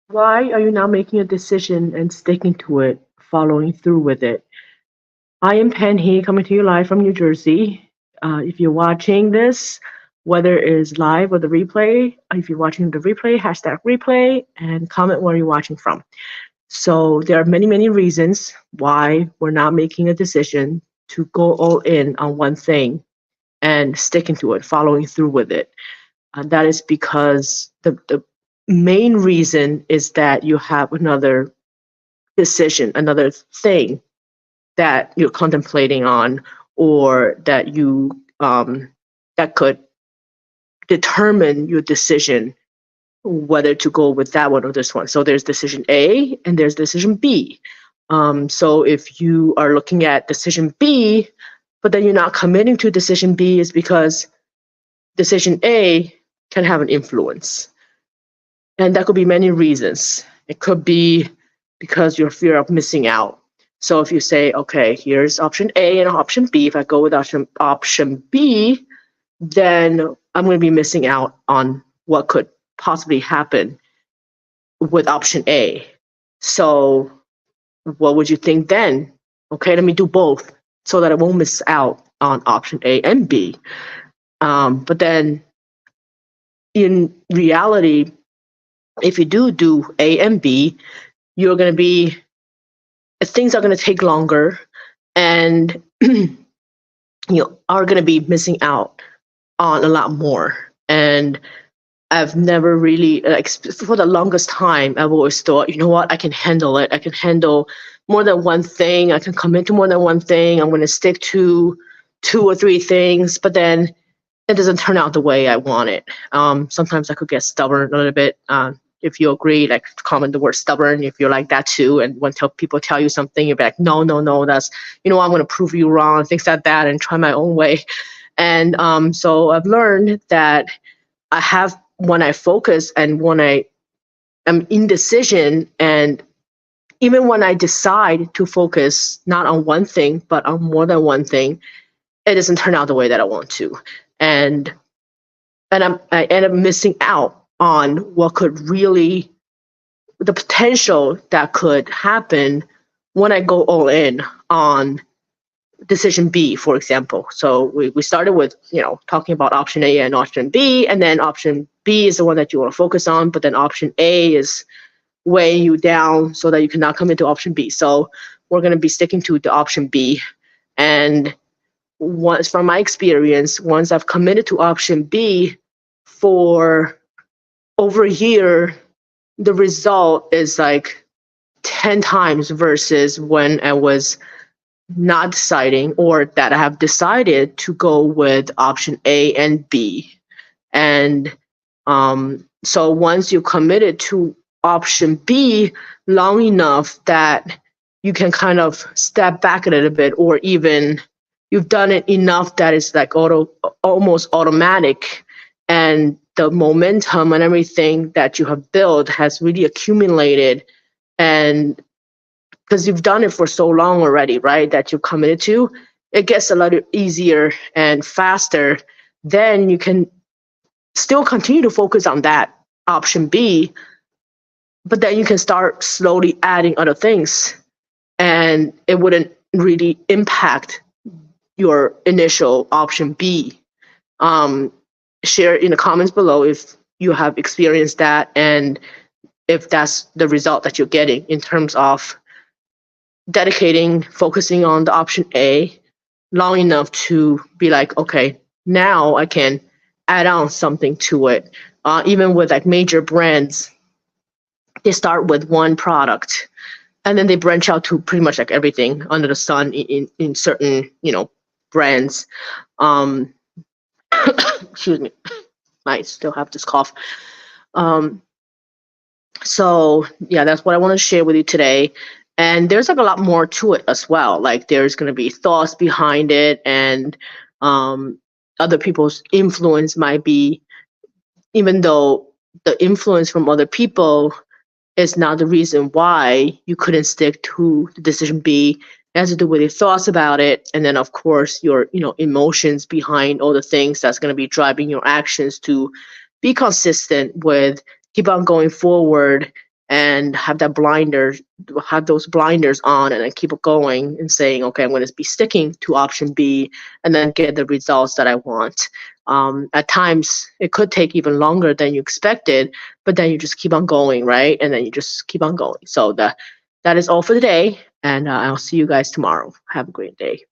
Why are you not making a decision and sticking to it, following through with it? I am Penny, coming to you live from New Jersey. If you're watching this, whether it is live or the replay, if you're watching the replay, hashtag replay, and comment where you're watching from. So there are many, many reasons why we're not making a decision to go all in on one thing and sticking to it, following through with it. That is because the main reason is that you have another decision, another thing that you're contemplating on, or that you that could determine your decision whether to go with that one or this one. So there's decision A and there's decision B. So if you are looking at decision B, but then you're not committing to decision B, is because decision A can have an influence. And that could be many reasons. It could be because your fear of missing out. So if you say, okay, here's option A and option B, if I go with option B, then I'm going to be missing out on what could possibly happen with option A. So what would you think then? Okay, let me do both so that I won't miss out on option A and B. But then in reality, if you do A and B, you're going to be, things are going to take longer, and you are going to be missing out on a lot more. And I've never really, like, for the longest time, I've always thought, you know what, I can handle it. I can handle more than one thing. I can commit to more than one thing. I'm going to stick to 2 or 3 things, but then it doesn't turn out the way I want it. Sometimes I could get stubborn a little bit. If you agree, like, comment the word stubborn if you're like that too. And when people tell you something, you're like, no, that's, I'm going to prove you wrong, things like that, and try my own way. And so I've learned that I have, when I focus and when I am indecision, and even when I decide to focus not on one thing, but on more than one thing, it doesn't turn out the way that I want to. And I end up missing out on what could really, the potential that could happen when I go all in on decision B, for example. So we started with, talking about option A and option B, and then option B is the one that you want to focus on, but then option A is weighing you down so that you cannot come into option B. So we're going to be sticking to the option B. And once, from my experience, once I've committed to option B for over a year, the result is like 10 times versus when I was not deciding, or that I have decided to go with option A and B. And so once you committed to option B long enough that you can kind of step back a little bit, or even you've done it enough that it's like almost automatic, and the momentum and everything that you have built has really accumulated, and because you've done it for so long already, right, that you've committed to, it gets a lot easier and faster. Then you can still continue to focus on that option B, but then you can start slowly adding other things, and it wouldn't really impact your initial option B. Share in the comments below if you have experienced that, and if that's the result that you're getting in terms of focusing on the option A long enough to be like, okay, now I can add on something to it. Even with like major brands, they start with one product and then they branch out to pretty much like everything under the sun in certain, brands. Excuse me, I still have this cough. So yeah, that's what I want to share with you today. And there's like a lot more to it as well. Like there's going to be thoughts behind it, and other people's influence might be, even though the influence from other people is not the reason why you couldn't stick to the decision B. It has to do with your thoughts about it, and then of course your emotions behind all the things that's going to be driving your actions to be consistent with keep on going forward and have those blinders on, and then keep going and saying, okay, I'm going to be sticking to option B, and then get the results that I want. At times, it could take even longer than you expected, but then you just keep on going, right? And then you just keep on going. So that is all for today, and I'll see you guys tomorrow. Have a great day.